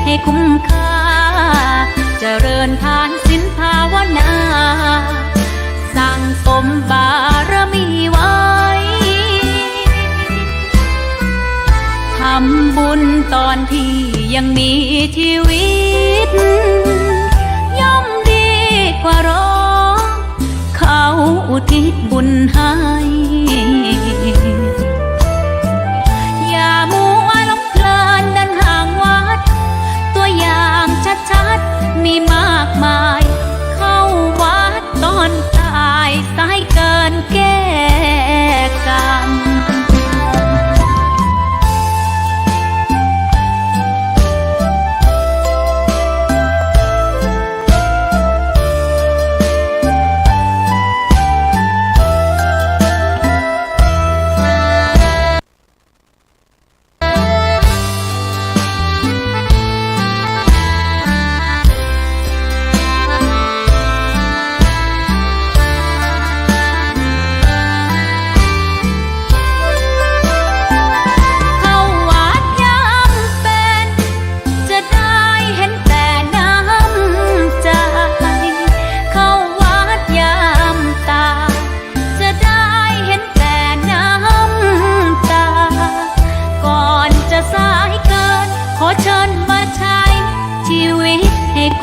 ให้คุ้มค่าเจริญทานศีลภาวนาสั่งสมบารมีไว้ทำบุญตอนที่ยังมีชีวิตย่อมดีกว่ารอเขาอุทิศบุญให้อย่ามัวหลงเพลินเดินห่างวัดตัวอย่างชัดๆมีมากมายเข้าวัดตอนตายสายเกินแก้กรรม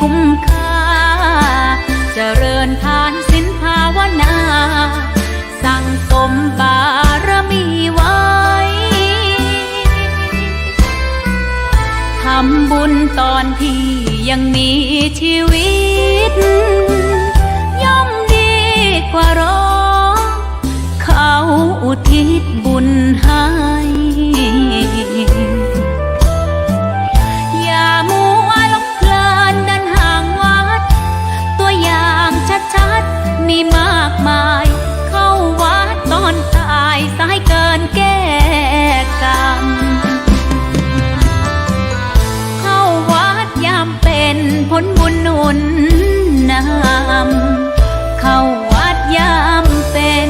คุ้มค่าเจริญทานศีลภาวนาสั่งสมบารมีไว้ทำบุญตอนที่ยังมีชีวิตย่อมดีกว่ารอเขาอุทิศบุญให้มีมากมายเข้าวัดตอนตายสายเกินแก้กรรมเข้าวัดยามเป็นผลบุญหนุนนำเข้าวัดยามเป็น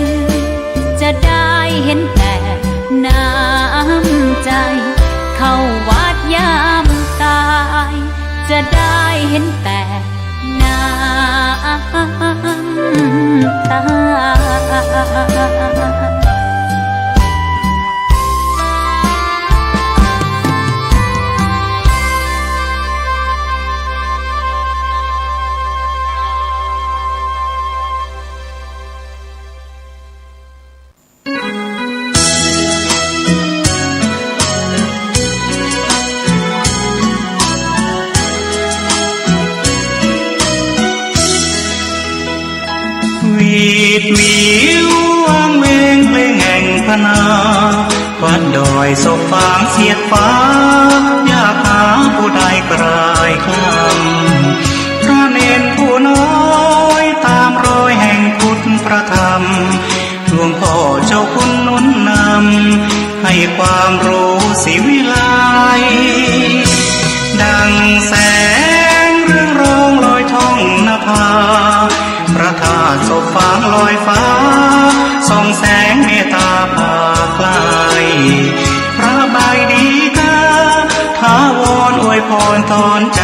จะได้เห็นแต่น้ำใจเข้าวัดยามตายจะได้เห็นแต่น้ำตาวีดวิววางเวงเพลงแห่งพนาวัดดอยศพฟางเสียดฟ้าอยากหาผู้ใดกลายคำพระเนรผู้น้อยตามรอยแห่งพุทธพระธรรมหลวงพ่อเจ้าคุณหนุนนำให้ความรู้สิวิไลดังแสงเรื่องรองลอยท่องนภาพระธาตุศพฟางลอยฟ้าส่องแสงเมตตาพาไกลพระบายดีกาถาวรอวยพรตอนใจ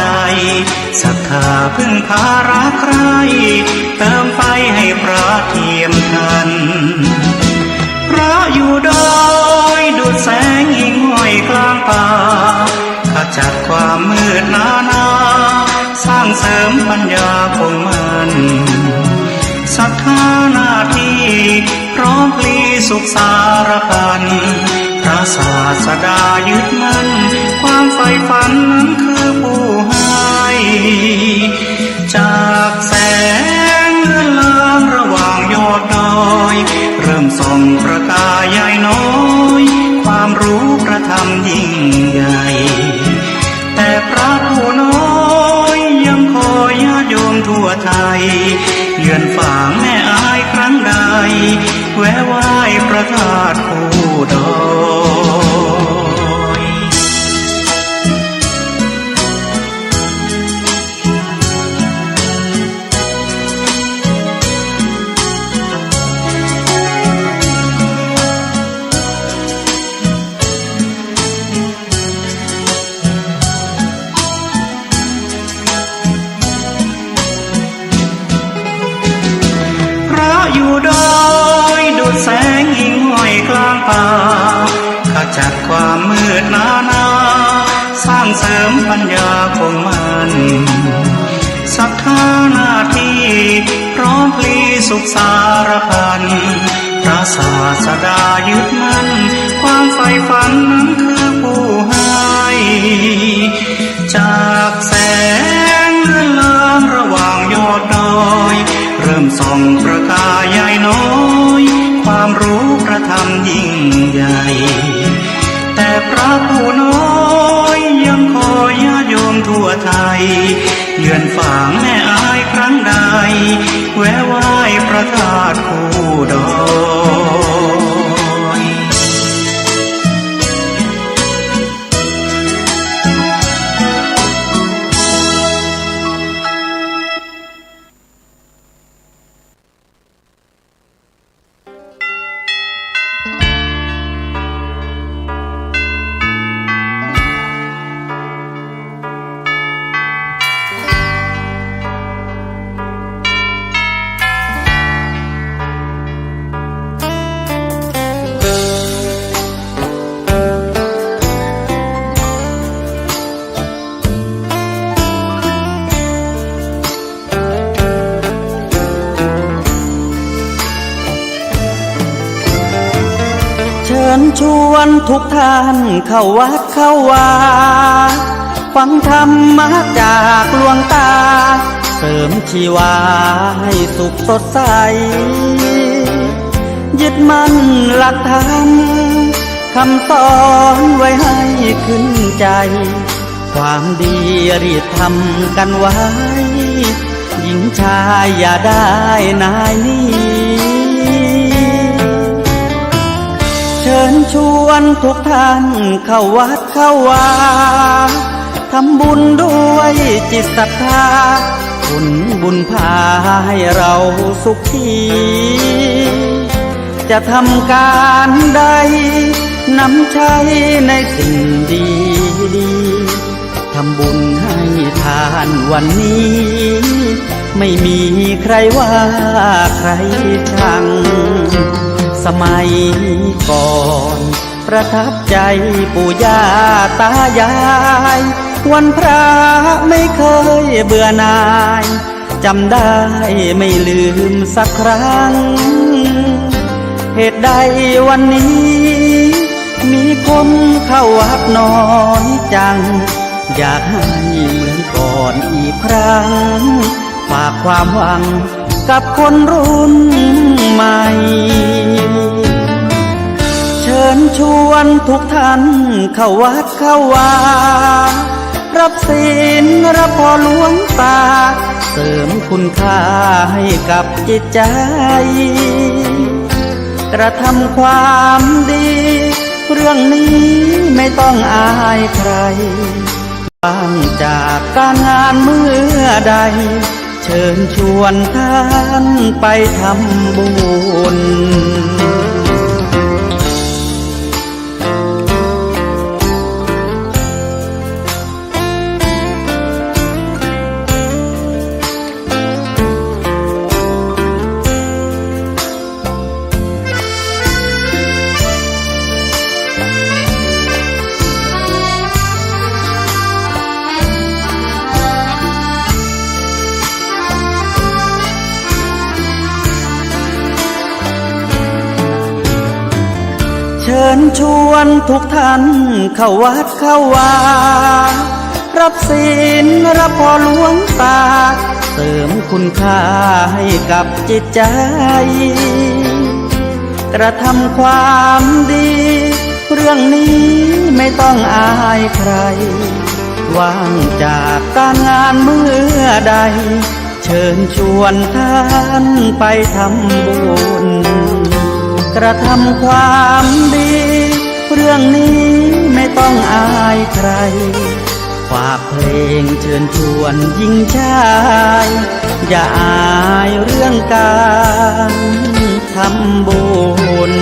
ศรัทธาพึ่งพารักใครเติมไฟให้พระเทียมทันพระอยู่ดอยดุจแสงหิ่งห้อยกลางป่าขจัดความมืดนาสร้างเสริมปัญญาคงมันศรัทธาหน้าที่พร้อมพลีสุขสารพันพระศาสดายึดมั่นความใฝ่ฝันนั้นคือผู้ให้จากแสงเลื่อนลางระหว่างยอดดอยเริ่มส่องประกายใหญ่น้อยความรู้พระธรรมยิ่งใหญ่แต่พระผู้น้อยยังคอยญาติโยมทั่วไทยเยือนฝ่างแม่อายครั้งใดแวะไหว้พระธาตุผู้ดอย ป่าขจัดความมืดหนาสร้างเสริมปัญญาคงมันศรัทธาหน้าที่พร้อมพลีสุขสารพันพระศาสดายึดมั่นความใฝ่ฝันนั้นคือผู้ให้จากแสงเลื่อนลางระหว่างยอดดอยเริ่มส่องประกายใหญ่น้อยความรู้พระธรรมยิ่งใหญ่แต่พระผู้น้อยยังคอยญาติโยมทั่วไทยเยือนฝั่งแม่อายครั้งใดแวะไหว้พระธาตุภูดอยเชิญชวนทุกท่านเข้าวัดเข้าวาฟังธรรมะจากหลวงตาเสริมชีวาให้สุขสดใสยึดมั่นหลักธรรมคำสอนไว้ให้ขึ้นใจความดีรีบทำกันไว้หญิงชายอย่าได้นายนี้เชิญชวนทุกท่านเข้าวัดเข้าวาทำบุญด้วยจิตศรัทธาบุญพาให้เราสุขีจะทำการใดนำใช้ในสิ่งดีทำบุญให้ทานวันนี้ไม่มีใครว่าใครชังสมัยก่อนประทับใจปู่ย่าตายายวันพระไม่เคยเบื่อหน่ายจำได้ไม่ลืมสักครั้งเหตุใดวันนี้มีคนเข้าวัดน้อยจังอยากให้เหมือนก่อนอีกครั้งฝากความหวังกับคนรุ่นใหม่เชิญชวนทุกท่านเข้าวัดเข้าวารับศีลรับพรหลวงตาเสริมคุณค่าให้กับจิตใจกระทำความดีเรื่องนี้ไม่ต้องอายใครว่างจากการงานเมื่อใดเชิญชวนท่านไปทำบุญเชิญชวนทุกท่านเข้าวัดเข้าวารับศีลรับพรหลวงตาเสริมคุณค่าให้กับจิตใจกระทำความดีเรื่องนี้ไม่ต้องอายใครว่างจากการงานเมื่อใดเชิญชวนท่านไปทำบุญกระทำความดีเรื่องนี้ไม่ต้องอายใครฝากเพลงเชิญชวนหญิงชายอย่าอายเรื่องการทำบุญ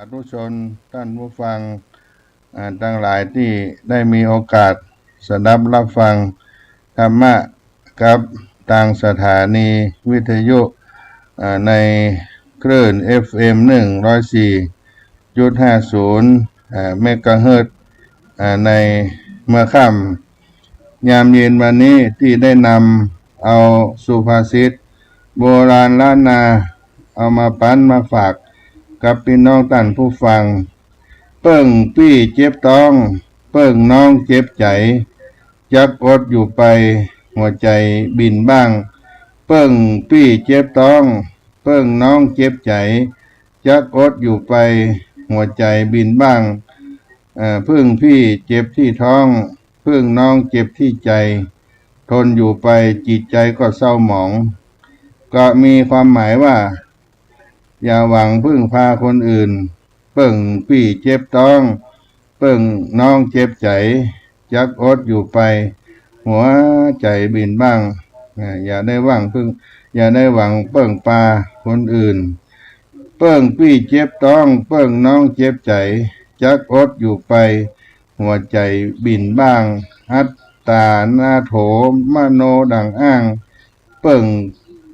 สาธุชนท่านผู้ฟังทั้งหลายที่ได้มีโอกาสสดับรับฟังธรรมะกับทางสถานีวิทยุในคลื่น FM 104.50เมกะเฮิรตซ์ในเมื่อค่ำยามเย็นวันนี้ที่ได้นำเอาสุภาษิตโบราณล้านนาเอามาปั้นมาฝากกับพี่น้องท่านผู้ฟังเปิ้งปี้เจ็บต้องเปิ้งน้องเจ็บใจจักอดอยู่ไปหัวใจบินบ้างเปิ้งปี้เจ็บต้องเปิ้งน้องเจ็บใจจักอดอยู่ไปหัวใจบินบ้างพึ่งพี่เจ็บที่ท้องพึ่งน้องเจ็บที่ใจทนอยู่ไปจิตใจก็เศร้าหมองก็มีความหมายว่าอย่าหวังพึ่งพาคนอื่นเปิ้งพี่เจ็บต้องเปิ้งน้องเจ็บใจจักอดอยู่ไปหัวใจบินบ้างอย่าได้หวังพึ่งอย่าได้หวังเปิ้งปาคนอื่นเปิ้งพี่เจ็บต้องเปิ้งน้องเจ็บใจจักอดอยู่ไปหัวใจบินบ้างอัตตานาโถมโนดังอ้างเปิ้ง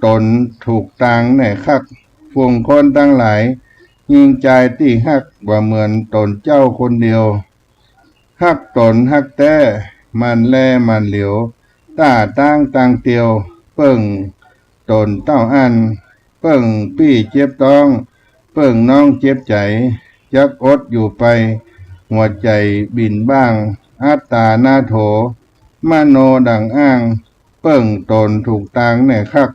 ตนถูกตางแน่คักฝูงคนทั้งหลายยิงใจที่ฮักว่าเหมือนตนเจ้าคนเดียวฮักตนฮักแต้มันแลมันเหลียวต้าตั้งตังเตียวเปิ้งตนเต้าอันเปิ้งปี้เจ็บต้องเปิ้งน้องเจ็บใจจักอดอยู่ไปหัวใจบินบ้างอัตตานาโถมโนดังอ้างเปิ้งตนถูกตางแน่คัก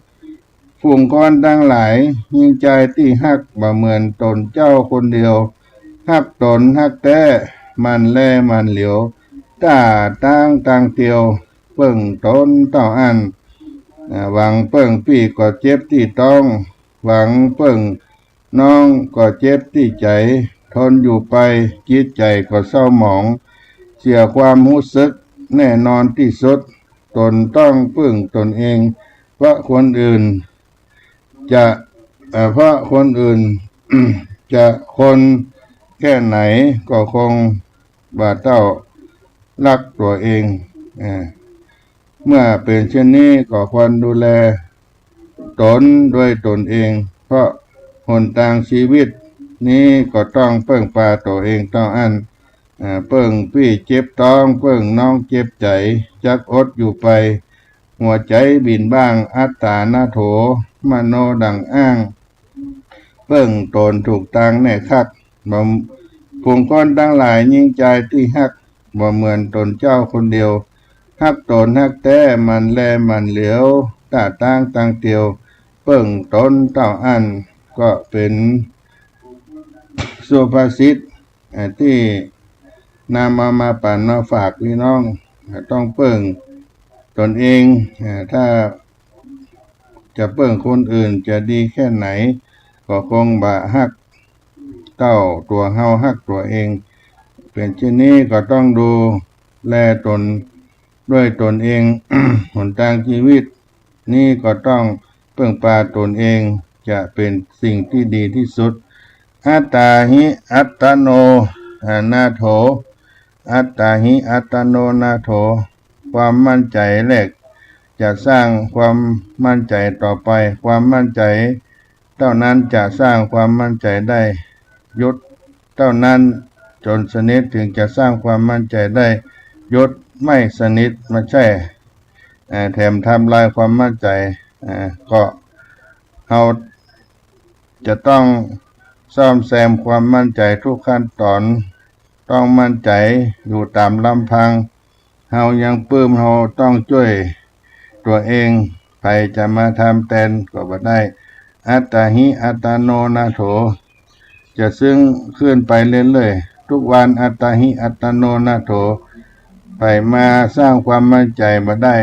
ฝูงก้อนทั้งหลายยิงใจที่ฮักบ่เหมือนตนเจ้าคนเดียวฮักตนฮักแต้มันแลมันเหลียวต้าตั้งตังเตียวเปิ้งตนเต้าอันหวังเปิ้งปี้ก็เจ็บที่ต้องหวังเปิ้งน้องก็เจ็บที่ใจทนอยู่ไปจิตใจก็เศร้าหมองเสียความรู้สึกแน่นอนที่สุดตนต้องพึ่งตนเองเพราะคนอื่นจะเพราะคนอื่น จะคนแค่ไหนก็คงบ่เต้ารักตัวเองเมื่อเป็นเช่นนี้ก็ควรดูแลตนด้วยตนเองเพราะหนทางชีวิตนี้ก็ต้องเพิ่งพาตัวเองต้องอันเพิ่งพี่เจ็บต้องเพิ่งน้องเจ็บใจจักอดอยู่ไปหัวใจบินบ้างอัตตานาโถมโนดังอ้างเพิ่งตนถูกตางแน่คักผู้คนทั้งหลายยิ่งใจที่ฮักบ่เหมือนตนเจ้าคนเดียวฮักตนฮักแต้มันแลมันเหลียวต้าตั้งตังเตียวเพิ่งตนเต้าอันก็เป็นสุภาษิตที่นำมาปั่นมาฝากพี่น้องต้องเปิ้งตนเองถ้าจะเปิ้งคนอื่นจะดีแค่ไหนก็คงบ่ฮักเต้าตัวเฮาฮักตัวเองเป็นเช่นนี้ก็ต้องดูแลตนด้วยตนเอง หนทางชีวิตนี่ก็ต้องเปิ้งปาตนเองจะเป็นสิ่งที่ดีที่สุดอัตตาหิอัตตโนนาโถอัตตาหิอัตตโนนาโถความมั่นใจแรกจะสร้างความมั่นใจต่อไปความมั่นใจเท่านั้นจะสร้างความมั่นใจได้ยศเท่านั้นจนสนิทถึงจะสร้างความมั่นใจได้ยศไม่สนิทไม่ใช่แถมทำลายความมั่นใจก็เราจะต้องซ่อมแซมความมั่นใจทุกขั้นตอนต้องมั่นใจอยู่ตามลำพังเฮายังปลื้มเฮาต้องช่วยตัวเองใครจะมาทำแทนก็บ่ได้อัตตาหิอัตตโนนาโถจะซึ่งขึ้นไปเรื่อยๆทุกวันอัตตาหิอัตโนนาโถไปมาสร้างความมั่นใจมาได้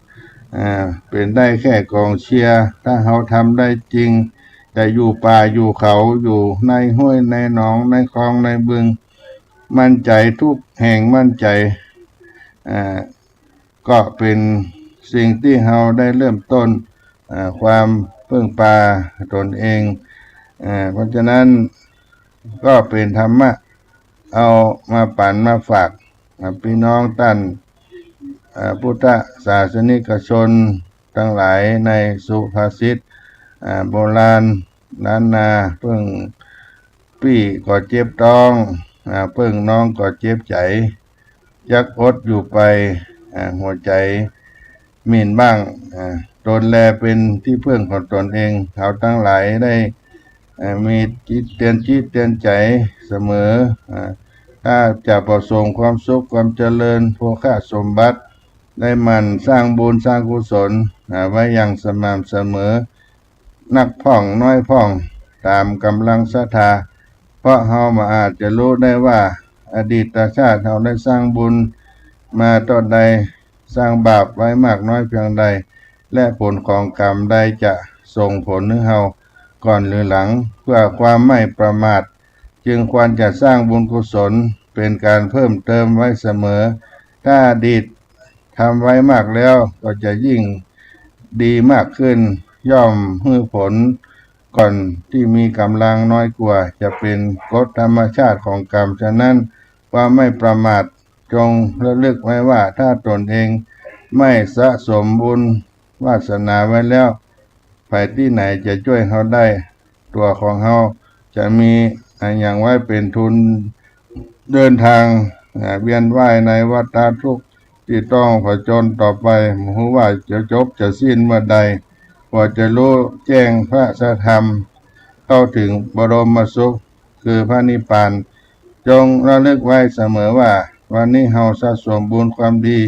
100%เป็นได้แค่กองเชียร์ถ้าเราทำได้จริงจะอยู่ป่าอยู่เขาอยู่ในห้วยในหนองในคลองในบึงมั่นใจทุกแห่งมั่นใจก็เป็นสิ่งที่เราได้เริ่มต้นความพึ่งพาตนเองเพราะฉะนั้น ก็เป็นธรรมะเอามาปั่นมาฝากพี่น้องท่านพุทธศาสนิกชนทั้งหลายในสุภาษิตโบราณล้านนาเพิ่งพี่ก็เจ็บต้องเพิ่งน้องก็เจ็บใจยักอดอยู่ไปหัวใจมีนบ้างตนแลเป็นที่พึ่งของตนเองเขาทั้งหลายได้มีจิตเตือนใจเสมอถ้าจะประสงค์ความสุขความเจริญโภคสมบัติได้มันสร้างบุญสร้างกุศลไว้อย่างสม่ำเสมอนักพ่องน้อยพ่องตามกำลังศรัทธาเพราะเฮามาอาจจะรู้ได้ว่าอดีตชาติเฮาได้สร้างบุญมาตอนใดสร้างบาปไว้มากน้อยเพียงใดและผลของกรรมใดจะส่งผลให้เฮาก่อนหรือหลังเพื่อความไม่ประมาทจึงควรจะสร้างบุญกุศลเป็นการเพิ่มเติมไว้เสมอถ้าอดีตทำไว้มากแล้วก็จะยิ่งดีมากขึ้นย่อมให้ผลก่อนที่มีกำลังน้อยกว่าจะเป็นกฎธรรมชาติของกรรมฉะนั้นความไม่ประมาทจงระลึกไว้ว่าถ้าตนเองไม่สะสมบุญวาสนาไว้แล้วไปที่ไหนจะช่วยเขาได้ตัวของเขาจะมีอย่างไว้เป็นทุนเดินทางเวียนว่ายในวัฏทุกข์ที่ต้องผจญต่อไปไม่รู้ว่าจะจบจะสิ้นเมื่อใดกว่าจะรู้แจ้งพระสัทธรรมเข้าถึงบรมสุขคือพระนิพพานจงระลึกไว้เสมอว่าวันนี้เฮาสะสมบุญความดี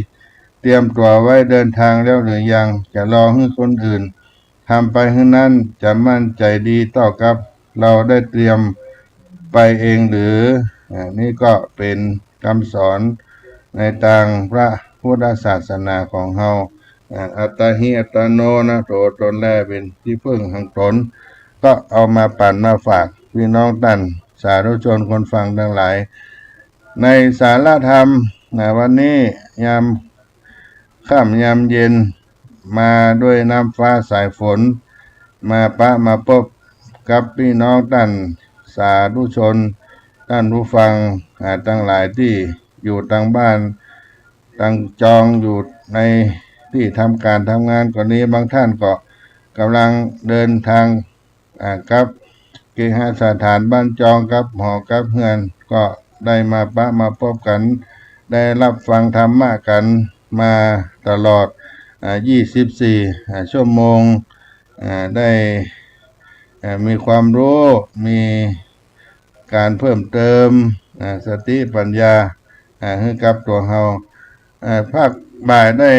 เตรียมตัวไว้เดินทางแล้วหรือยังจะรอให้คนอื่นทำไปให้นั้นจะมั่นใจดีต่อกับเราได้เตรียมไปเองหรือนี่ก็เป็นคำสอนในทางพระพุทธศาสนาของเฮาอัตตหิอัตโนนะโตตนแลเป็นที่พึ่งของตนก็เอามาปั่นมาฝากพี่น้องท่านสาธุชนคนฟังทั้งหลายในสารธรรมวันนี้ยามค่ำยามเย็นมาด้วยน้ำฟ้าสายฝนมาพบกับพี่น้องท่านสาธุชนท่านผู้ฟังทั้งหลายที่อยู่ทางบ้านตั้งจองอยู่ในที่ทำการทำงานก่อนนี้บางท่านก็กำลังเดินทางกับเกหสถานบ้านจองกับหอกับเฮือนก็ได้มาพบกันได้รับฟังธรรมะกันมาตลอด24ชั่วโมงได้มีความรู้มีการเพิ่มเติมสติปัญญาให้กับตัวเฮาภาคบ่ายได้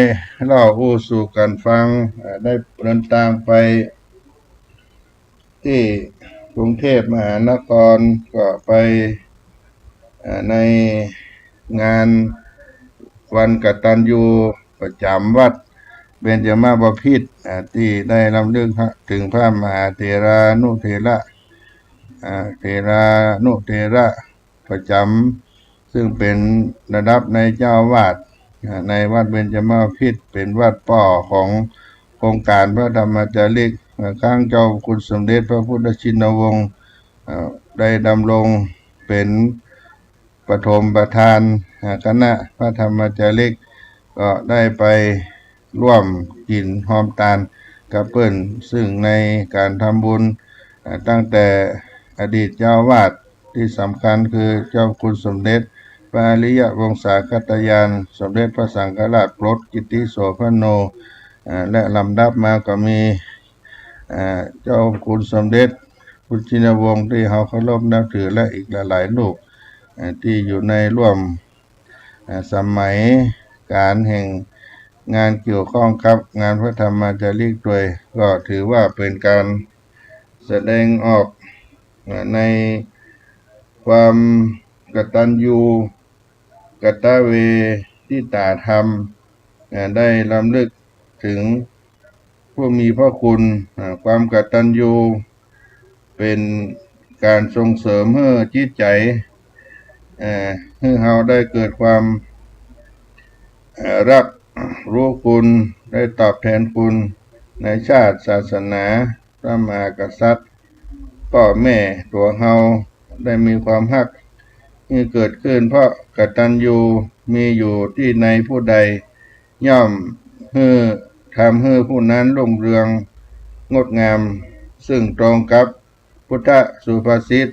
เล่าอู้สู่กันฟังได้เดินทางไปที่กรุงเทพมหานครก็ไปในงานวันกตัญญูประจำวัดเบญจมาบพิตรที่ได้รำลึกถึงพระมหาเถรานุเถระประจำซึ่งเป็นระดับในเจ้าวาดในวัดเบญจมาบพิตรเป็นวัดป่อของโครงการพระธรรมจาริกข้างเจ้าคุณสมเด็จพระพุทธชินวงศ์ได้ดำรงเป็นปฐมประธานคณะพระธรรมจาริกก็ได้ไปร่วมกินหอมตาลกับเพิ่นซึ่งในการทำบุญตั้งแต่อดีตเจ้าวาดที่สำคัญคือเจ้าคุณสมเด็จพระอริยวงศาคตยานสมเด็จพระสังฆราชโปรดกิติโสภโนและลำดับมาก็มีเจ้าคุณสมเด็จพุทธชินวงศ์ที่เขาเคารพนับถือและอีกหลายๆลูกที่อยู่ในร่วมสมัยการแห่งงานเกี่ยวข้องกับงานพระธรรมจาริกด้วยก็ถือว่าเป็นการแสดงออกในความกตัญญูกตเวทิตาธรรมได้รำลึกถึงผู้มีพระคุณความกตัญญูเป็นการส่งเสริมให้จิตใจให้เราได้เกิดความรักรู้คุณได้ตอบแทนคุณในชาติศาสนาพระมหากษัตริย์พ่อแม่ตัวเฮา ได้มีความฮักที่เกิดขึ้นเพราะกตัญญูมีอยู่ที่ในผู้ใดย่อมทำให้ผู้นั้นรุ่งเรืองงดงามซึ่งตรงกับพุทธสุภาษิต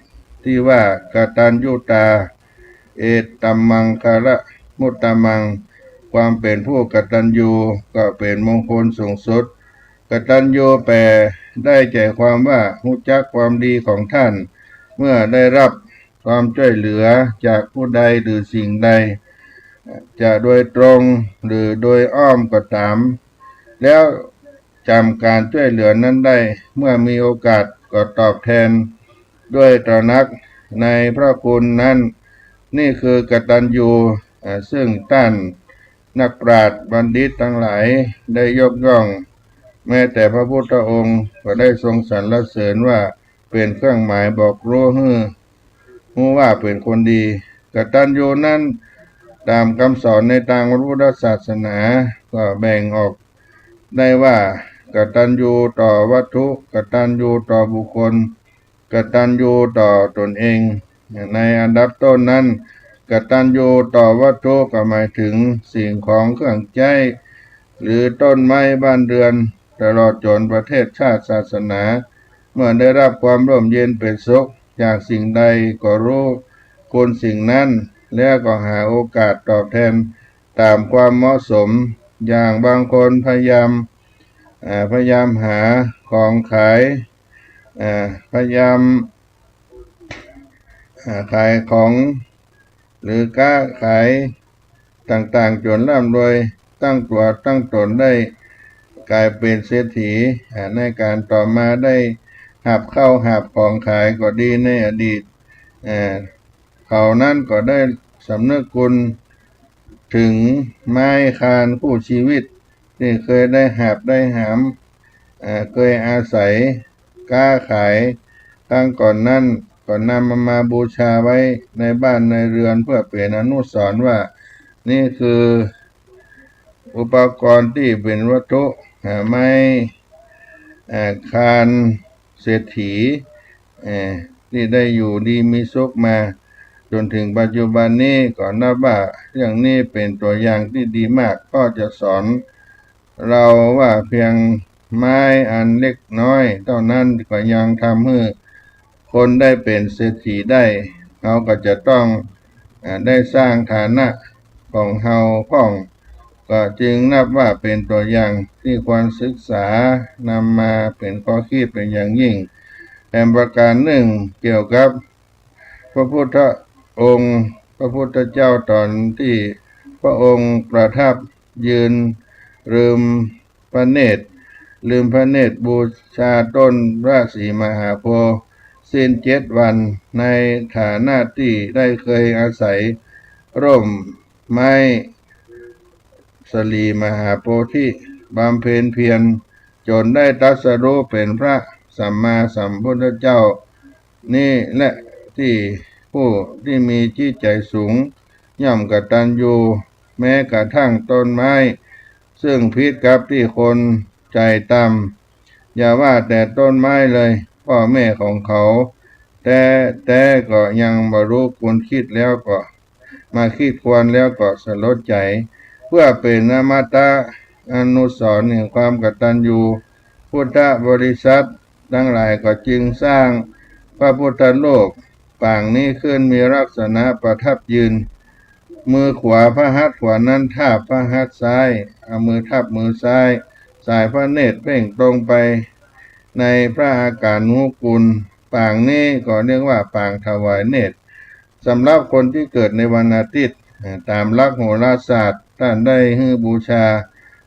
ที่ว่ากตัญญูตาเอตัมมังคาระมุตตมังความเป็นผู้กตัญญูก็เป็นมงคลสูงสุดกตัญญูแปลได้ใจความว่ารู้จักความดีของท่านเมื่อได้รับความช่วยเหลือจากผู้ใดหรือสิ่งใดจะโดยตรงหรือโดยอ้อมก็ตามแล้วจำการช่วยเหลือนั้นได้เมื่อมีโอกาสก็ตอบแทนด้วยตระหนักในพระคุณนั้นนี่คือกตัญญูซึ่งท่านนักปราชญ์บัณฑิตทั้งหลายได้ยกย่องแม้แต่พระพุทธองค์ก็ได้ทรงสรรเสริญว่าเป็นเครื่องหมายบอกรู้ว่าเป็นคนดีกตัญญูนั้นตามคำสอนในทางพระพุทธศาสนาก็แบ่งออกได้ว่ากตัญญูต่อวัตถุกตัญญูต่อบุคคลกตัญญูต่อตนเองในอันดับต้นนั้นกตัญญูต่อวัตถุก็หมายถึงสิ่งของเครื่องใช้หรือต้นไม้บ้านเรือนตลอดจนประเทศชาติศาสนาเมื่อได้รับความร่มเย็นเป็นสุขจากสิ่งใดก็รู้คุณสิ่งนั้นแล้วก็หาโอกาสตอบแทนตามความเหมาะสมอย่างบางคนพยายามหาของขายพยายามขายของหรือค้าขายต่างๆจนร่ำรวยตั้งตัวตั้งตนได้กลายเป็นเศรษฐีในการต่อมาได้หับเข้าหับของขายก็ดีในอดีตเขานั้นก็ได้สำนึกคุณถึงไม้คานคู่ชีวิตที่เคยได้หับได้หามเคยอาศัยค้าขายตั้งก่อนนั้นก็นำมาบูชาไว้ในบ้านในเรือนเพื่อเป็นอนุสรณ์ว่านี่คืออุปกรณ์ที่เป็นวัตถุไม้คานเศรษฐีที่ได้อยู่ดีมีสุขมาจนถึงปัจจุบันนี้ก็นับว่าเรื่องนี้เป็นตัวอย่างที่ดีมากก็จะสอนเราว่าเพียงไม้อันเล็กน้อยเท่านั้นก็ยังทำให้คนได้เป็นเศรษฐีได้เราก็จะต้องได้สร้างฐานะของเฮาพ้องก็จึงนับว่าเป็นตัวอย่างที่ควรศึกษานำมาเป็นข้อคิดเป็นอย่างยิ่งแต่ประการหนึ่งเกี่ยวกับพระพุทธองค์พระพุทธเจ้าตอนที่พระองค์ประทับยืนลืมพระเนตรบูชาต้นพระศรีมหาโพธิ์สิ้น7 วันในฐานะที่ได้เคยอาศัยร่มไม้สลีมหาโพธิบำเพ็ญเพียรจนได้ตรัสรู้เป็นพระสัมมาสัมพุทธเจ้านี่แหละที่ผู้ที่มีจิตใจสูงย่อมกตัญญูแม้กระทั่งต้นไม้ซึ่งผิดกับที่คนใจต่ำอย่าว่าแต่ต้นไม้เลยพ่อแม่ของเขาแต่ก็ยังบรรลุคุณคิดแล้วก็มาคิดควรแล้วก็สลดใจเพื่อเป็นอมตะอนุสรณ์แห่งความกตัญญูพุทธบริษัททั้งหลายก็จึงสร้างพระพุทธโลกปางนี้ขึ้นมีลักษณะประทับยืนมือขวาพระหัตถ์ขวานั้นทาบพระหัตถ์ซ้ายเอามือทับมือซ้ายสายพระเนตรเพ่งตรงไปในพระอาการนุกูลปางนี้ก็เรียกว่าปางถวายเนตรสำหรับคนที่เกิดในวันอาทิตย์ตามหลักโหราศาสตร์ท่านได้ให้บูชา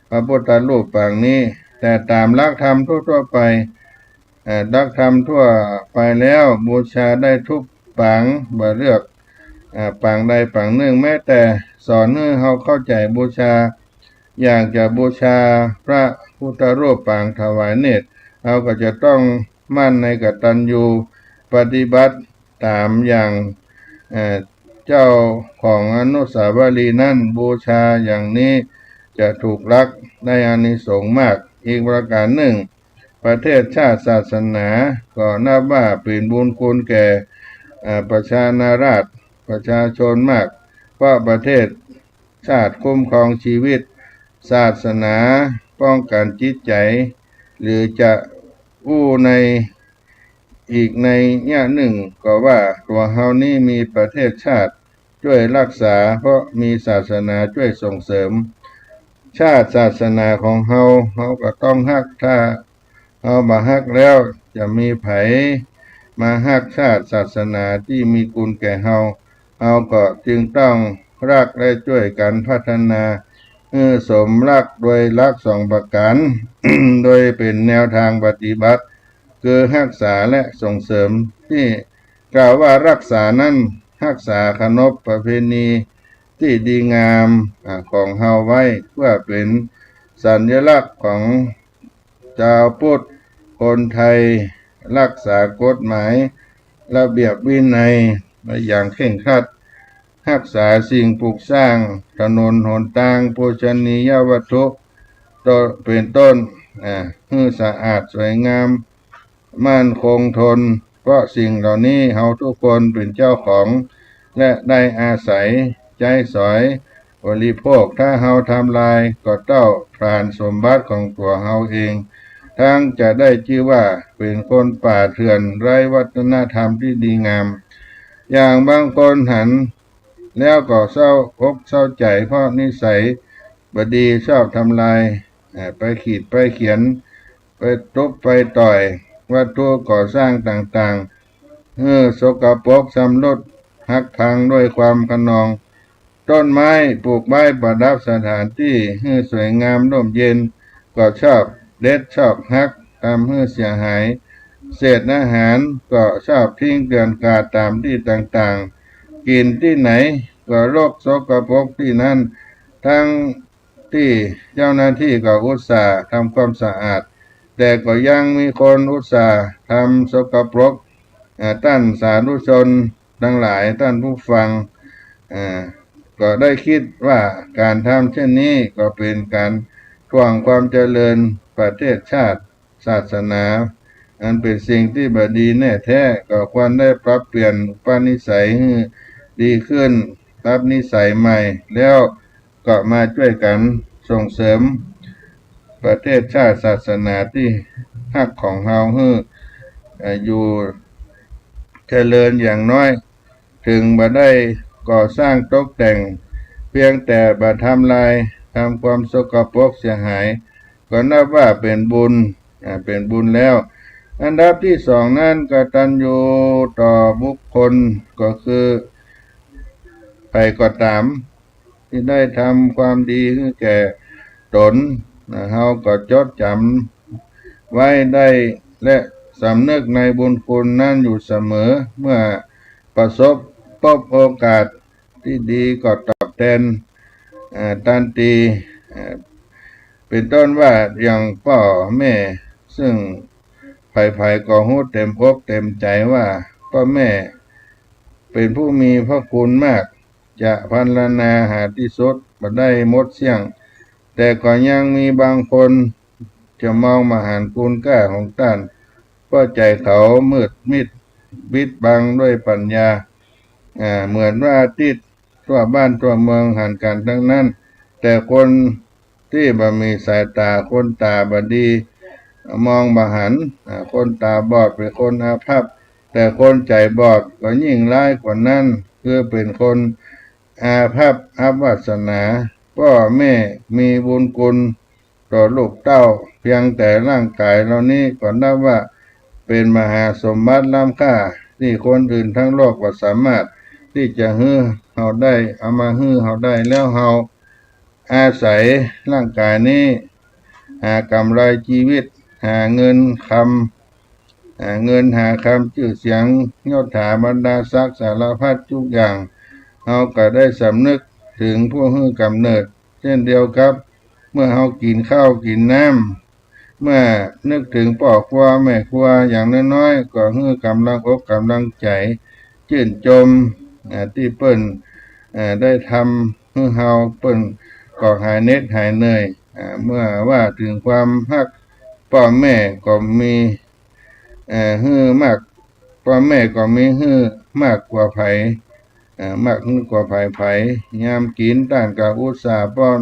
พระพุทธรูปปางนี้แต่ตามหลักธรรมทั่วไปหลักธรรมทั่วไปแล้วบูชาได้ทุกปางบ่เลือกปางใดปางหนึ่งแม้แต่สอนให้เขาเข้าใจบูชาอยากจะบูชาพระพุทธรูปปางถวายเนตรเราก็จะต้องมั่นในกตัญญูปฏิบัติตามอย่างเจ้าของอนุสาวรีย์นั้นบูชาอย่างนี้จะถูกรักได้อานิสงส์มากอีกประการหนึ่งประเทศชาติศาสนาก็นับว่าเป็นบุญคุณแก่ ประชานาราษฎร์ประชาชนมากเพราะประเทศชาติคุ้มครองชีวิตศาสนาป้องกันจิตใจหรือจะอู้ในอีกในแง่หนึ่งก็ว่าตัวเฮานี่มีประเทศชาติช่วยรักษาเพราะมีศาสนาช่วยส่งเสริมชาติศาสนาของเฮาก็ต้องฮักถ้าเฮาบ่ฮักแล้วจะมีไผมาฮักชาติศาสนาที่มีคุณแก่เฮาก็จึงต้องรักและช่วยกันพัฒนาสมรักโดยรักสองประการ โดยเป็นแนวทางปฏิบัติคือรักษาและส่งเสริมที่กล่าวว่ารักษานั้นรักษาขนบประเพณีที่ดีงามของเฮาไว้เพื่อเป็นสัญลักษณ์ของชาวพุทธคนไทยรักษากฎหมายระเบียบวินัยอย่างเคร่งครัดรักษาสิ่งปลูกสร้างถนนหนทางโภชนียวัตถุเป็นต้นให้สะอาดสวยงามมั่นคงทนเพราะสิ่งเหล่านี้เฮาทุกคนเป็นเจ้าของและได้อาศัยใจสอยบริโภคถ้าเฮาทำลายก็ต้องผ่านสมบัติของตัวเฮาเองทั้งจะได้ชื่อว่าเป็นคนป่าเถื่อนไร้วัฒนธรรมที่ดีงามอย่างบางคนหันแล้วก็เศร้าอกเศร้าใจเพราะนิสัยบดีชอบทำลายไปขีดไปเขียนไปทุบไปต่อยวัตถุก่อสร้างต่างๆสกปรกสำรุดหักพังด้วยความขนองต้นไม้ปลูกไม้ประดับสถานที่ให้สวยงามร่มเย็นก็ชอบเด็ดชอบหักทำให้เสียหายเศษอาหารก็ชอบทิ้งเกลื่อนกลาดตามที่ต่างๆกินที่ไหนก็โรคสกปรกที่นั่นทั้งที่เจ้าหน้าที่ก็อุตส่าห์ทำความสะอาดแต่ก็ยังมีคนอุตส่าห์ทำสกปรกท่านสาธุชนทั้งหลายท่านผู้ฟังก็ได้คิดว่าการทำเช่นนี้ก็เป็นการทวงความเจริญประเทศชาติศาสนาอันเป็นสิ่งที่บดีแน่แท้ก็ควรได้ปรับเปลี่ยนอุปนิสัยให้ดีขึ้นปรับนิสัยใหม่แล้วก็มาช่วยกันส่งเสริมประเทศชาติศาสนาที่ฮักของเฮาให้อยู่เจริญอย่างน้อยถึงบ่ได้ก่อสร้างตกแต่งเพียงแต่บ่ทำลายทำความสกปรกเสียหายก็นับว่าเป็นบุญแล้วอันดับที่สองนั้นกตัญญูต่อบุคคลก็คือใครก็ตามที่ได้ทำความดีให้แก่ตนเฮาก็จดจำไว้ได้และสำนึกในบุญคุณนั้นอยู่เสมอเมื่อประสบพบโอกาสที่ดีก็ตอบแทนทันทีเป็นต้นว่าอย่างพ่อแม่ซึ่งไผ่ก็ฮู้เต็มอกเต็มใจว่าพ่อแม่เป็นผู้มีพระคุณมากจะพรรณนาหาที่สุดบ่ได้หมดเสียงแต่ก็ยังมีบางคนจะมองมหันต์คุณค่าของท่านเพราะใจเขามืดมิดบิดบังด้วยปัญญาเหมือนว่าอาทิตย์ทั่วบ้านทั่วเมืองหันกันทั้งนั้นแต่คนที่บ่มีสายตาคนตาบ่ดีมองบ่หันคนตาบอดเป็นคนอาภัพแต่คนใจบอดก็ยิ่งร้ายกว่านั้นคือเป็นคนอาภัพอัปวาสนาพ่อแม่มีบุญคุณต่อลูกเต้าเพียงแต่ร่างกายเหล่านี้ก็นับว่าเป็นมหาสมบัติล้ำค่าที่คนอื่นทั้งโลกก็สามารถที่จะฮื้อเฮาได้เอามาฮื้อเฮาได้แล้วเฮาอาศัยร่างกายนี้หากำไรชีวิตหาเงินคำชื่อเสียงยศถาบรรดาศักดิ์สารพัดทุกอย่างเฮาก็ได้สำนึกถึงผู้ให้กำเนิดเช่นเดียวกับเมื่อเฮากินข้าวกินน้ำเมื่อนึกถึงพ่อครัวแม่ครัวอย่างน้อยๆก็ให้กำลังอกกำลังใจชื่นชมที่เปิ้นได้ทำให้เฮาเปิ้นก็หายเหน็ดหายเหนื่อยเมื่อว่าถึงความฮักพ่อแม่ก็มีฮื้อมากพ่อแม่ก็มีฮื้อ มากกว่าไผมากกว่าไผยามกินต้านก็อุตส่าห์ป้อน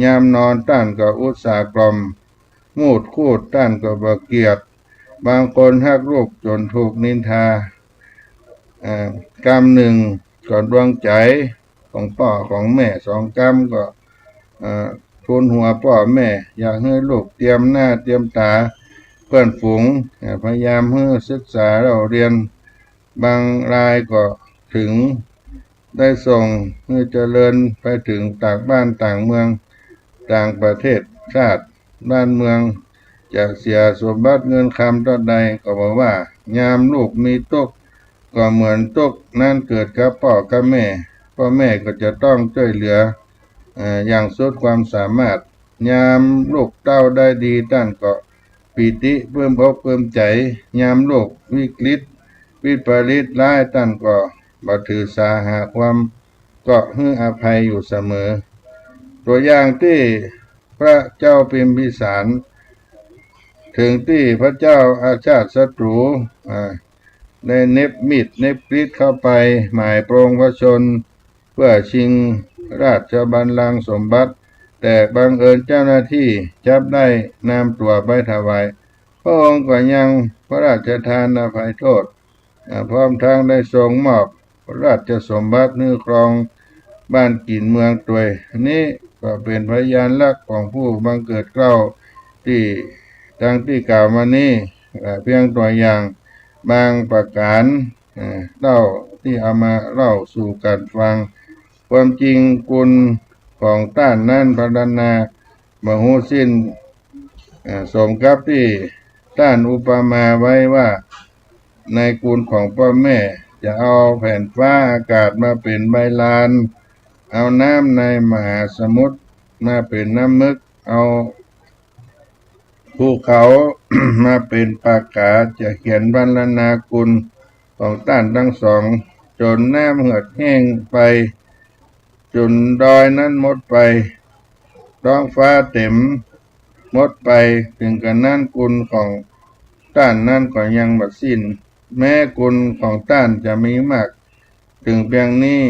ยามนอนต้านก็อุตส่าห์กล่อมมูดคูดต้านก็บ่เกียดบางคนฮักลูกจนถูกนินทากรรมหนึ่งก็ดวงใจของพ่อของแม่สองกรรมก็ทุนหัวพ่อแม่อยากให้ลูกเตรียมหน้าเตรียมตาเพื่อนฝูงพยายามให้ศึกษาเราเรียนบางรายก็ถึงได้ส่งให้เจริญไปถึงต่างบ้านต่างเมืองต่างประเทศชาติบ้านเมืองจะเสียสมบัติเงินคำต่อใดก็บอกว่ายามลูกมีตกก็เหมือนตกนั่นเกิดกับพ่อกับแม่พ่อแม่ก็จะต้องช่วยเหลืออย่างสุดความสามารถยามลูกเต้าได้ดีท่านก็ปิติเพิ่มอกเพิ่มใจยามลูกวิกฤตวิปริตร้ายท่านก็บ่ถือสาหาความก็ให้อภัยอยู่เสมอตัวอย่างที่พระเจ้าพิมพิสารถึงที่พระเจ้าอาชาติศัตรูได้เน็บมีดเน็บกรีดเข้าไปหมายปรงพระชนเพื่อชิงราชบัลลังก์สมบัติแต่บังเอิญเจ้าหน้าที่จับได้นำตัวไปถวายพระองค์ก็ยังพระราชทานอภัยโทษพร้อมทั้งได้ทรงมอบราชสมบัติเนื้อครองบ้านกินเมืองตัวยนี้ก็เป็นพยานลักษณ์ของผู้บังเกิดเกล้าที่ดังที่กล่าวมานี้เพียงตัวอย่างบางประการเล่าที่เอามาเล่าสู่กันฟังความจริงคุณของต้านนั้นพรรณนาบ่ฮู้สิ้นสมกับที่ต้านอุปมาไว้ว่าในคุณของพ่อแม่จะเอาแผ่นฟ้าอากาศมาเป็นใบลานเอาน้ำในมหาสมุทรมาเป็นน้ำมึกเอาภูเขา มาเป็นปากกาจะเขียนบรรณนาคุณของต้านทั้งสองจนน้ำเหือดแห้งไปจนดอยนั้นหมดไปท้องฟ้าเต็มหมดไปถึงกันนั้นคุณของต้านนั้นก็ยังบ่สิ้นแม้คุณของต้านจะมีมากถึงเพียงนี้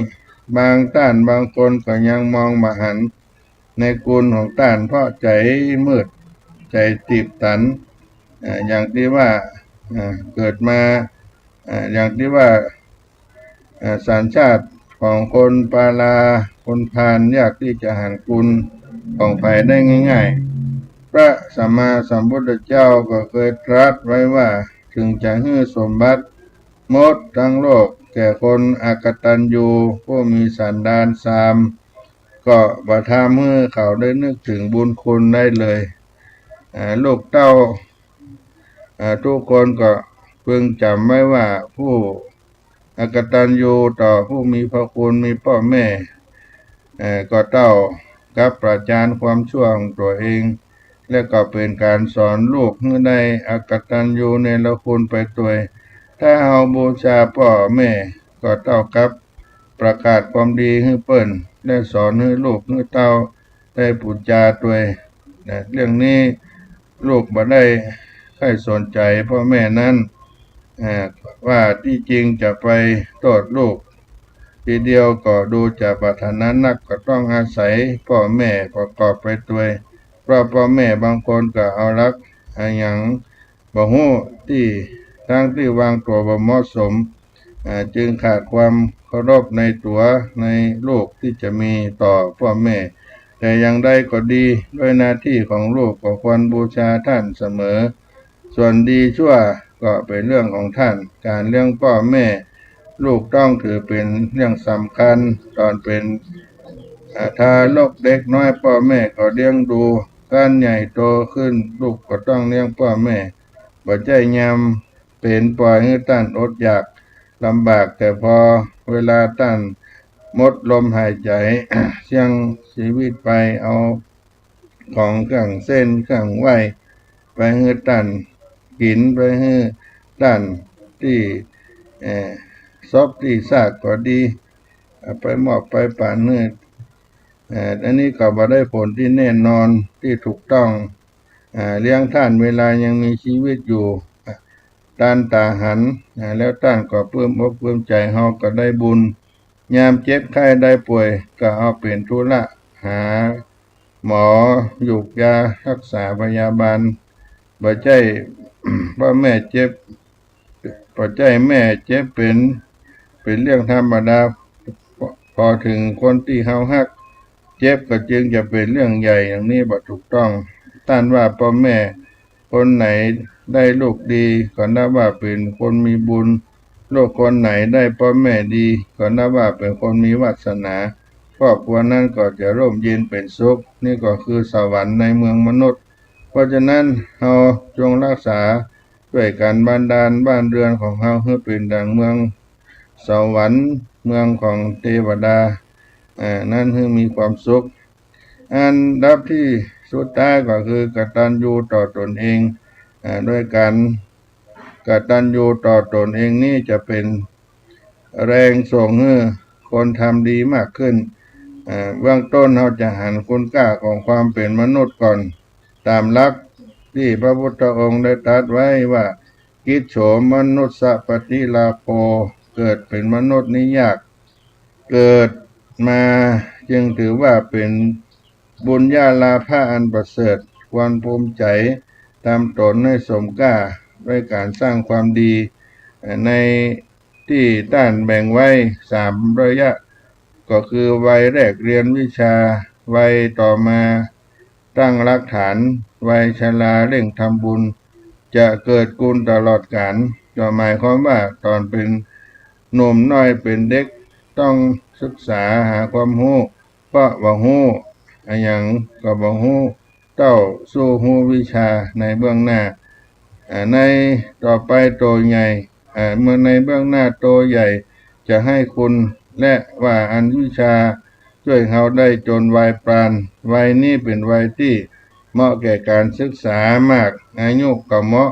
บางต้านบางคนก็ยังมองบ่หันในคุณของต้านเพราะใจมืดใจตีบตันอย่างที่ว่าเกิดมาอย่างที่ว่าสัญชาติของคนปาลาคนพาลยากที่จะหันคุณของไผได้ง่ายๆพระสัมมาสัมพุทธเจ้าก็เคยตรัสไว้ว่าถึงจะให้สมบัติหมดทั้งโลกแก่คนอกตัญญูผู้มีสันดานทรามก็บ่ทำให้เขาได้นึกถึงบุญคุณได้เลยลูกเต้าทุกคนก็พึงจำไว้ว่าผู้อกตัญญูต่อผู้มีพระคุณมีพ่อแม่ก็เต้ากับประจานความชั่วของตัวเองและก็เป็นการสอนลูกให้ได้อกตัญญูในละคุณไปตัวถ้าเฮาบูชาพ่อแม่ก็เต้ากับประกาศความดีให้เปิ้นและสอนให้ลูกให้เต้าได้พูดจาตัวเรื่องนี้ลูกบ่ได้ให้สนใจพ่อแม่นั้นว่าที่จริงจะไปโทษลูกทีเดียวก็ดูจะปรารถนานักก็ต้องอาศัยพ่อแม่ประกอบไปด้วยเพราะพ่อแม่บางคนก็เอารักหยังบ่ฮู้ที่ทั้งที่วางตัวบ่เหมาะสมจึงขาดความเคารพในตัวในลูกที่จะมีต่อพ่อแม่แต่อย่างใดก็ดีด้วยหน้าที่ของลูกก็ควรบูชาท่านเสมอส่วนดีชั่วก็เป็นเรื่องของท่านการเลี้ยงพ่อแม่ลูกต้องถือเป็นเรื่องสำคัญตอนเป็นทารกเด็กน้อยพ่อแม่ก็เลี้ยงดูการใหญ่โตขึ้นลูกก็ต้องเลี้ยงพ่อแม่บ่ใจยามเป็นปล่อยให้ท่านอดอยากลำบากแต่พอเวลาท่านหมดลมหายใจ เสี่ยงชีวิตไปเอาของเครื่องเส้นเครื่องไหวไปให้ท่านกินไปให้ท่านที่ซอบที่ซากก็ดีไปมอบไปป่านเนื้ออันนี้ก็บ่ได้ผลที่แน่นอนที่ถูกต้องเลี้ยงท่านเวลายังมีชีวิตอยู่ ต้านตาหันแล้วต้านก็เพิ่มอกเพิ่มใจเฮาก็ได้บุญยามเจ็บไข้ได้ป่วยก็เอาเป็นธุระหาหมอหยุกยารักษาพยาบาลบ่ใช่ ว่าแม่เจ็บบ่ใช่แม่เจ็บเป็นเรื่องธรรมดาพอถึงคนที่เฮาฮักเจ็บก็จึงจะเป็นเรื่องใหญ่อย่างนี้บ่ถูกต้องต้านว่าพ่อแม่คนไหนได้ลูกดีก็นับว่าเป็นคนมีบุญลูกคนไหนได้พ่อแม่ดีก็นับว่าเป็นคนมีวาสนาครอบครัวนั้นก็จะร่มเย็นเป็นสุขนี่ก็คือสวรรค์ในเมืองมนุษย์เพราะฉะนั้นเฮาจงรักษาด้วยการบันดาลบ้านเรือนของเฮาให้เป็นดังเมืองสวรรค์เมืองของเทวดานั่นคือมีความสุขอันดับที่สุดท้ายก็คือกตัญญูต่อตนเองด้วยการกตัญญูต่อตนเองนี่จะเป็นแรงส่งให้คนทำดีมากขึ้นเบื้องต้นเราจะหันคุณค่าของความเป็นมนุษย์ก่อนตามหลักที่พระพุทธองค์ได้ตรัสไว้ว่ากิจโฉมนุสสะปฏิลาโภเกิดเป็นมนุษย์นี้ยากเกิดมาจึงถือว่าเป็นบุญญาลาภะอันประเสริฐควรภูมิใจทำตนให้สมกล้าด้วยการสร้างความดีในที่ต้านแบ่งไว้3ระยะก็คือวัยแรกเรียนวิชาวัยต่อมาตั้งรากฐานวัยชราเร่งทำบุญจะเกิดกุลตลอดกาลก็หมายความว่าตอนเป็นหนุ่มน้อยเป็นเด็กต้องศึกษาหาความรู้เพราะบ่รู้อันหยังก็บ่รู้เต้าสู้รู้วิชาในเบื้องหน้าในต่อไปโตใหญ่เมื่อในเบื้องหน้าโตใหญ่จะให้คุณและว่าอันวิชาช่วยเขาได้จนวัยปราณวัยนี้เป็นวัยที่เหมาะแก่การศึกษามากอายุก็เหมาะ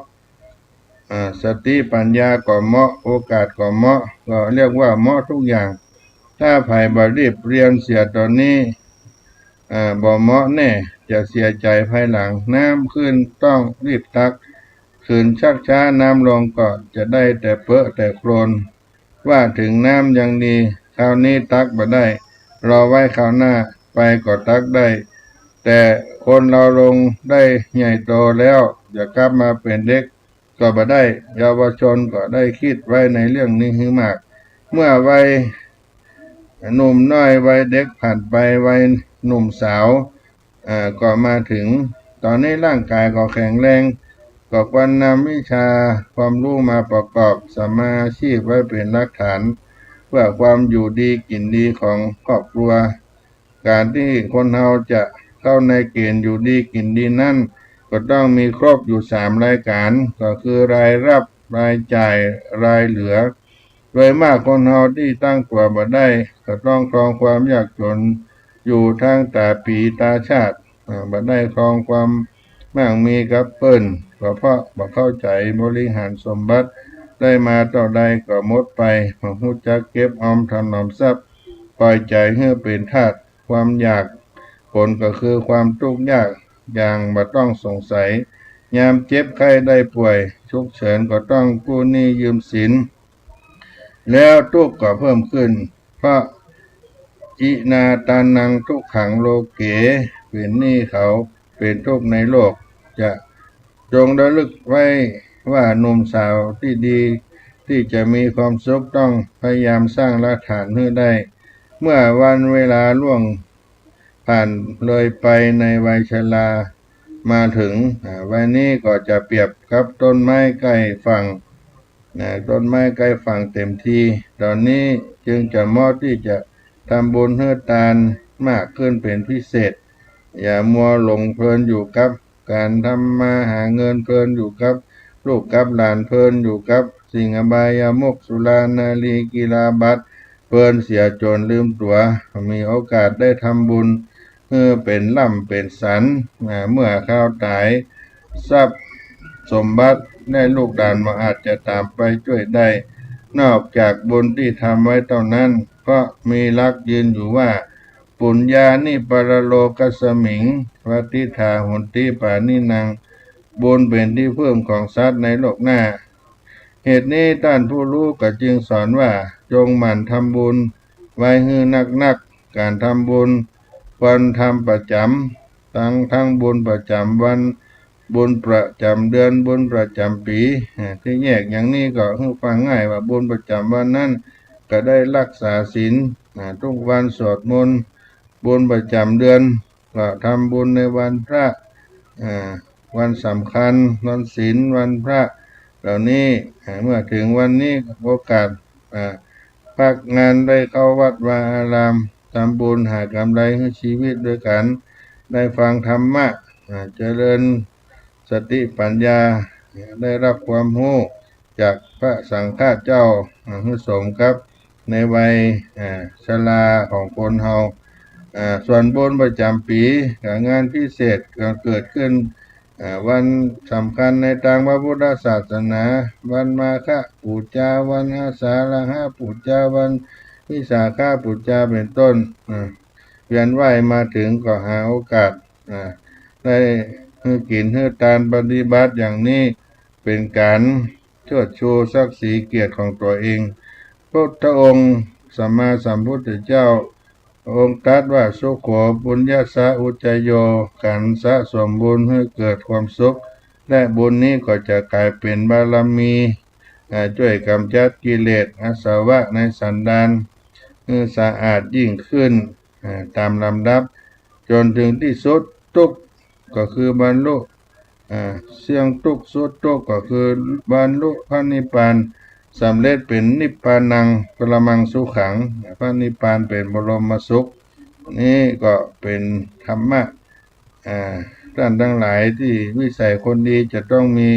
สติปัญญาก็เหมาะโอกาสก็เหมาะก็เรียกว่าเหมาะทุกอย่างถ้าไผบ่รีบเรียนเสียตอนนี้บ่เหมาะแน่จะเสียใจภายหลังน้ำขึ้นต้องรีบตักคืนชักช้าน้ำลงก็จะได้แต่เปอะแต่โคลนว่าถึงน้ำยังดีคราวนี้ตักบ่ได้รอไว้คราวหน้าไปก็ตักได้แต่คนเราลงได้ใหญ่โตแล้วจะกลับมาเป็นเด็กก็บ่ได้เยาวชนก็ได้คิดไว้ในเรื่องนี้ให้มากเมื่อวัยหนุ่มน้อยวัยเด็กผ่านไปวัยหนุ่มสาวก็มาถึงตอนนี้ร่างกายก็แข็งแรงก็ควรนำวิชาความรู้มาประกอบสมมาอาชีพไว้เป็นหลักฐานเพื่อความอยู่ดีกินดีของครอบครัวการที่คนเราจะเข้าในเกณฑ์อยู่ดีกินดีนั่นก็ต้องมีครบอยู่3รายการก็คือรายรับรายจ่ายรายเหลือโดยมากคนเราที่ตั้งตัวบ่ได้ก็ต้องครองความยากจนอยู่ทางตาปีตาชาติบ่ได้ครองความมั่งมีกับเปิ้นก็เพราะบ่เข้าใจบริหารสมบัติได้มาต่อใดก็หมดไปบ่ฮู้จักเก็บออมถนอมทรัพย์ปล่อยใจให้เป็นทาสความอยากผลก็คือความทุกข์ยากอย่างบ่ต้องสงสัยยามเจ็บไข้ได้ป่วยฉุกเฉินก็ต้องกู้หนี้ยืมสินแล้วทุกข์ก็เพิ่มขึ้นเพราะอินาตานังทุกขังโลเกเป็นหนี้เขาเป็นทุกข์ในโลกจะจงระลึกไว้ว่าหนุ่มสาวที่ดีที่จะมีความสุขต้องพยายามสร้างรากฐานให้ได้เมื่อวันเวลาล่วงผ่านเลยไปในวัยชรามาถึงวัยนี้ก็จะเปรียบกับต้นไม้ใกล้ฝั่งต้นไม้ใกล้ฝั่งเต็มทีตอนนี้จึงจะเหมาะที่จะทำบุญให้ทานมากขึ้นเป็นพิเศษอย่ามัวหลงเพลินอยู่กับการทำมาหาเงินเพลินอยู่กับลูกกับหลานเพลินอยู่กับสิ่งอบายามุขสุรานารีกีฬาบัตรเพลินเสียจนลืมตัวมีโอกาสได้ทำบุญเป็นล่ำเป็นสันเมื่อข้าวตายทรัพย์สมบัติได้ลูกหลานมาอาจจะตามไปช่วยได้นอกจากบุญที่ทำไว้เท่านั้นเพราะมีหลักยืนอยู่ว่าปุญญานิปรโลกัสสมิงวัติธาหุนติปานินังบุญเป็นที่เพิ่มของสัตว์ในโลกหน้า เหตุนี้ท่านผู้รู้ก็จึงสอนว่าจงหมั่นทำบุญไว้ให้นักการทำบุญควรทำประจำทั้งบุญประจำวันบุญประจำเดือนบุญประจำปีที่แยกอย่างนี้ก็คือฟังง่ายว่าบุญประจำวันนั้นก็ได้รักษาศีลทุกวันสวดมนต์บุญประจำเดือนก็ทำบุญในวันพระวันสำคัญวันศีลวันพระเหล่านี้เมื่อถึงวันนี้โอกาสพักงานได้เข้าวัดวาอารามทำบุญหากำไรให้ชีวิตด้วยกันได้ฟังธรรมะเจริญสติปัญญาได้รับความรู้จากพระสังฆเจ้าให้สมครับในวัยชราของคนเฮาส่วนบุญประจำปีงานพิเศษก็เกิดขึ้นวันสำคัญในทางพระพุทธศาสนาวันมาฆบูชาวันอาสาฬหบูชาวันวิสาขบูชาเป็นต้นเวียนว่ายมาถึงก็หาโอกาสได้กินให้ทานปฏิบัติอย่างนี้เป็นการเชิดชูศักดิ์ศรีเกียรติของตัวเองพระองค์สัมมาสัมพุทธเจ้าองค์ตรัสว่าสุโขปุญญาสะอุจจโยการสะสมบุญให้เกิดความสุขและบุญนี้ก็จะกลายเป็นบารมีช่วยกำจัดกิเลสอาสวะในสันดานให้สะอาดยิ่งขึ้นตามลำดับจนถึงที่สุดทุกข์ก็คือบรรลุเสียงทุกข์สุดทุกข์ก็คือบรรลุพระนิพพานสำเร็จเป็นนิพพานังปรมังสุขังพระนิพพานเป็นบรมสุขนี่ก็เป็นธรรมะท่านทั้งหลายที่วิสัยคนดีจะต้องมี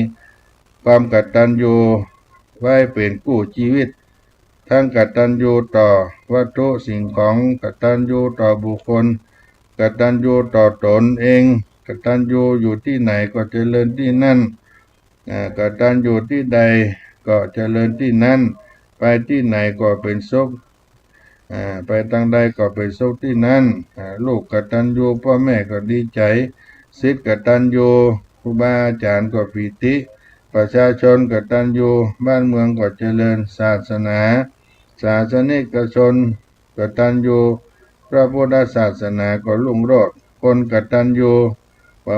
ความกตัญญูไว้เป็นกู้ชีวิตทั้งกตัญญูต่อวัตถุสิ่งของกตัญญูต่อบุคคลกตัญญูต่อตนเองกตัญญูอยู่ที่ไหนก็เจริญที่นั่นกตัญญูที่ใดก็เจริญที่นั่นไปที่ไหนก็เป็นสุขไปทางใดก็เป็นสุขที่นั่นลูกกตัญญูพ่อแม่ก็ดีใจศิษย์กตัญญูครูบาอาจารย์ก็ปิติประชาชนกตัญญูบ้านเมืองก็เจริญศาสนาศาสนิกชนกตัญญูพระพุทธศาสนาก็รุ่งโรจน์คนกตัญญู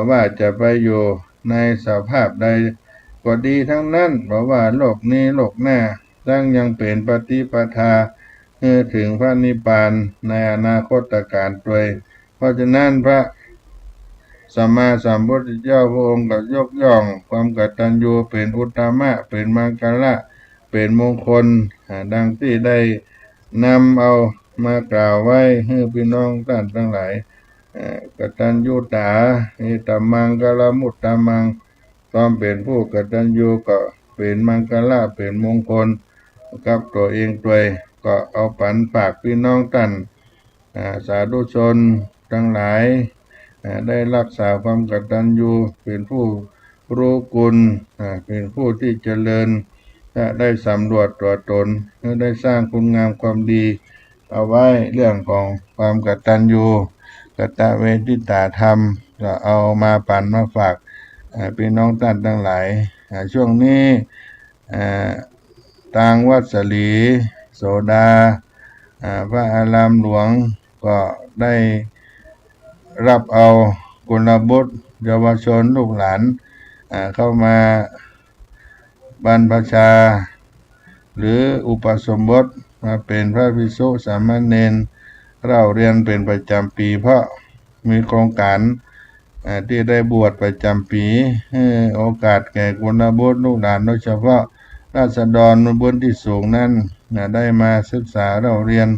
ว่าจะไปอยู่ในสภาพใดก็ดีทั้งนั้นเพราะว่าโลกนี้โลกหน้าตั้งยังเป็นปฏิปทาถึงพระนิพพานในอนาคตการด้วยเพราะฉะนั้นพระสัมมาสัมพุทธเจ้าพระองค์ก็ยกย่องความกตัญญูเป็นอุตตมะเป็นมังคละเป็นมงคลดังที่ได้นำเอามากล่าวไว้ให้พี่น้องท่านทั้งหลายกตัญญูตาอิตมังกลมุตตมังความเป็นผู้กตัญญูก็เป็นมังคละเป็นมงคลกับตัวเองด้วยก็เอาปันฝากพี่น้องท่านสาธุชนทั้งหลายได้รักษาความกตัญญูเป็นผู้รู้คุณเป็นผู้ที่เจริญได้สำรวจตัวตนได้สร้างคุณงามความดีเอาไว้เรื่องของความกตัญญูกตเวทิตาธรรมก็เอามาปันมาฝากพี่น้องท่านทั้งหลายช่วงนี้ทางวัดสลีโสดาพระอารามหลวงก็ได้รับเอากุลบุตรเยาวชนลูกหลานเข้ามาบรรพชาหรืออุปสมบทมาเป็นพระภิกษุสามเณรเราเรียนเป็นประจำปีเพราะมีโครงการที่ได้บวชประจำปีให้โอกาสแก่กุลบุตรลูกหลานโดยเฉพาะราษฎรบนที่สูงนั้นได้มาศึกษาเราเรียน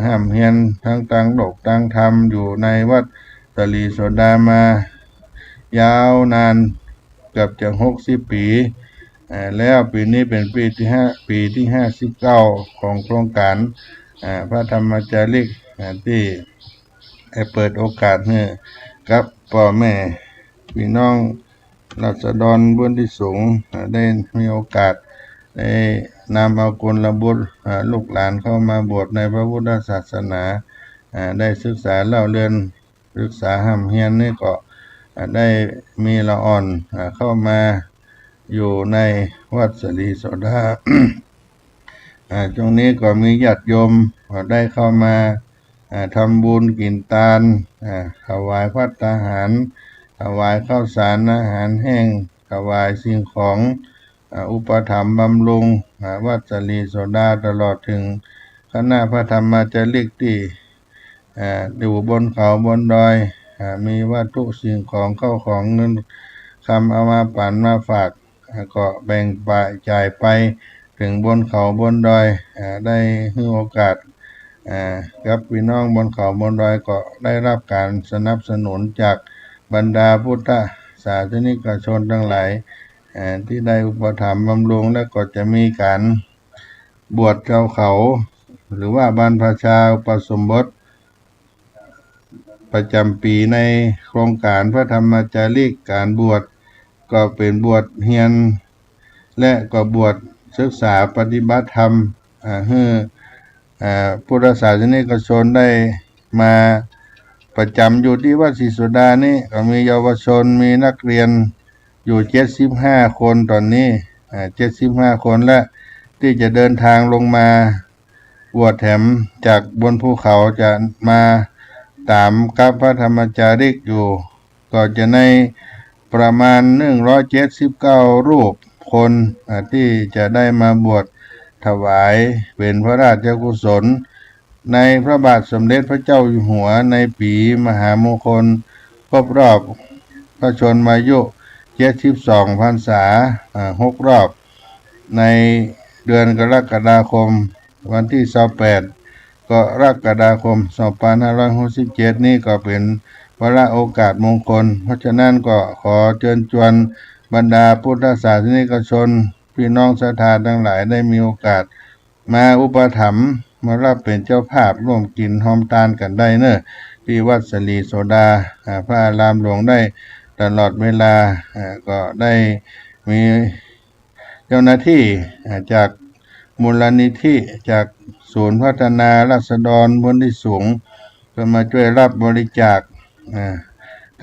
ห้ามเฮียนทั้งต่างโลกต่างธรรมอยู่ในวัดสลีโสดามายาวนานเกือบจะ60 ปีแล้วปีนี้เป็นปีที่59ของโครงการพระธรรมจาริกที่เปิดโอกาสให้กับพ่อแม่พี่น้องราษฎรบนที่สูงได้มีโอกาสได้นำเอากุลบุตรลูกหลานเข้ามาบวชในพระพุทธศาสนาได้ศึกษาเล่าเรียนศึกษาห้ำเฮียนนี่ก็ได้มีละอ่อนเข้ามา อยู่ในวัดสลีโสดา ตรงนี้ก็มีญาติโยมได้เข้ามาทำบุญกินทานถวายภัตตาหารถวายข้าวสารอาหารแห้งถวายสิ่งของอุปถัมภ์บำรุงวัดสลีโสดาตลอดถึงคณะพระธรรมจาริกที่อยู่บนเขาบนดอยมีวัตถุสิ่งของเข้าของเงินคำเอามาปั่นมาฝากก็แบ่งจ่ายไปถึงบนเขาบนดอยได้ให้โอกาสกับพี่น้องบนเขาบนดอยก็ได้รับการสนับสนุนจากบรรดาพุทธศาสนิกชนทั้งหลายที่ได้อุปถัมภ์บำรุงและก็จะมีการบวชชาวเขาหรือว่าบรรพชาอุปสมบทประจำปีในโครงการพระธรรมจาริกการบวชก็เป็นบวชเฮียนและก็บวชศึกษาปฏิบัติธรรมให้พุทธศาสนิกชนได้มาประจำอยู่ที่วัดศรีโสดานี่ก็มีเยาวชนมีนักเรียนอยู่75 คนตอนนี้75 คนและที่จะเดินทางลงมาบวชแถมจากบนภูเขาจะมาตามกับพระธรรมจาริกอยู่ก็จะในประมาณ179 รูปคนที่จะได้มาบวชถวายเป็นพระราชกุศลในพระบาทสมเด็จพระเจ้าอยู่หัวในปีมหามงคลครบรอบพระชนมายุ72 พรรษา6 รอบในเดือนกรกฎาคมวันที่28กรกฎาคม2567นี้ก็เป็นวาระโอกาสมงคลเพราะฉะนั้นก็ขอเชิญชวนบรรดาพุทธศาสนิกชนพี่น้องศรัทธาทั้งหลายได้มีโอกาสมาอุปถัมภ์มารับเป็นเจ้าภาพร่วมกินหอมทานกันได้เนอะที่วัดสลีโสดาพระอารามหลวงได้ตลอดเวลาก็ได้มีเจ้าหน้าที่จากมูลนิธิจากศูนย์พัฒนาราษฎรบนที่สูงเพื่อมาช่วยรับบริจาค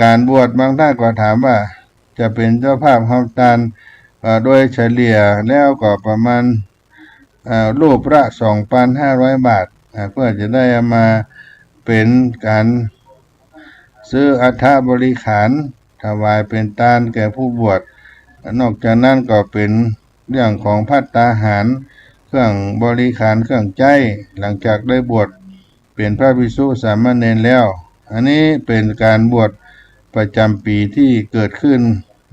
การบวชบางท่านก็ถามว่าจะเป็นเจ้าภาพหอมทานโดยเฉลี่ยแล้วก็ประมาณรูปละ 2,500 บาทเพื่อจะได้มาเป็นการซื้ออัฐบริขารถวายเป็นทานแก่ผู้บวชนอกจากนั้นก็เป็นเรื่องของภัตตาหารเครื่องบริขารเครื่องใจหลังจากได้บวชเป็นพระภิกษุสามเณรแล้วอันนี้เป็นการบวชประจำปีที่เกิดขึ้น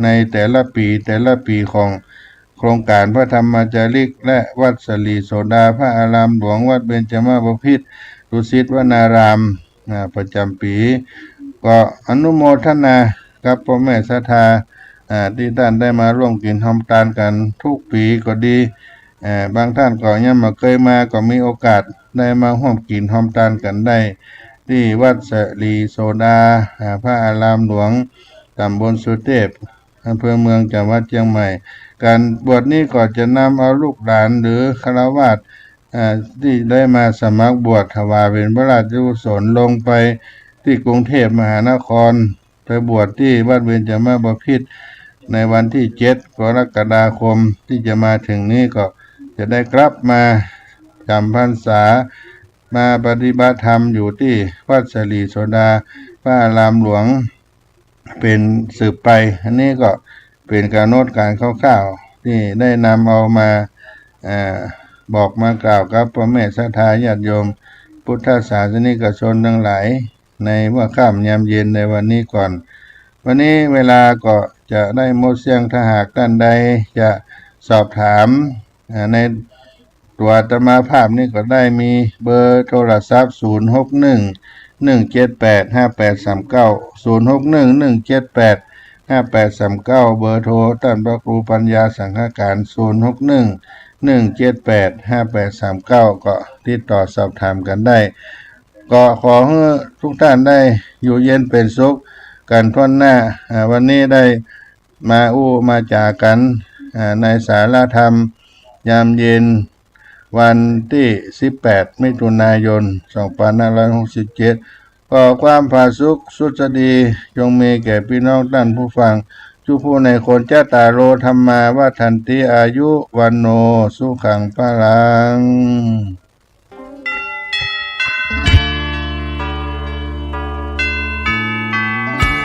ในแต่ละปีของโครงการพระธรรมจาริกและวัดสลีโสดาพระอารามหลวงวัดเบญจมาบพิตรดุสิตวนารามประจำปีก็อนุโมทนากับพ่อแม่ศรัทธาที่ท่านได้มาร่วมกินหอมทานกันทุกปีก็ดีบางท่านก็ยังไม่เคยมาก็มีโอกาสได้มาร่วมกินหอมทานกันได้ที่วัดสลีโสดาพระอารามหลวงตำบลสุเทพอำเภอเมืองจังหวัดเชียงใหม่การบวชนี้ก็จะนำเอาลูกหลานหรือฆราวาสที่ได้มาสมัครบวชถวายเป็นพระราชกุศลลงไปที่กรุงเทพมหานครไปบวชที่วัดเบญจมาบพิตรในวันที่7 กรกฎาคมที่จะมาถึงนี้ก็จะได้กลับมาจำพรรษามาปฏิบัติธรรมอยู่ที่วัดสลีโสดาพระอารามหลวงเป็นสืบไปอันนี้ก็เป็นการโน้ตการคร่าวๆที่ได้นำเอามาบอกมากล่าวกับพ่อแม่ศรัทธาญาติโยมพุทธศาสนิกชนทั้งหลายในเมื่อค่ำยามเย็นในวันนี้ก่อนวันนี้เวลาก็จะได้หมดเสียงถ้าหากท่านใดจะสอบถามในตัวอาตมาภาพนี้ก็ได้มีเบอร์โทรศัพท์061-178-5839 061-178-5839 เบอร์โทรท่านพระครูปัญญาสังฆการ061-178-5839ก็ติดต่อสอบถามกันได้ก็ขอให้ทุกท่านได้อยู่เย็นเป็นสุขกันทั่วหน้าวันนี้ได้มาจากกันในศาลธรรมยามเย็นวันที่18 มิถุนายน 2567ขอความผาสุกสุขดีจงมีแก่พี่น้องท่านผู้ฟัง จุผู้ในคนเจ้าตาโลธรรมาว่าทันติอายุวันโนสุขังพลัง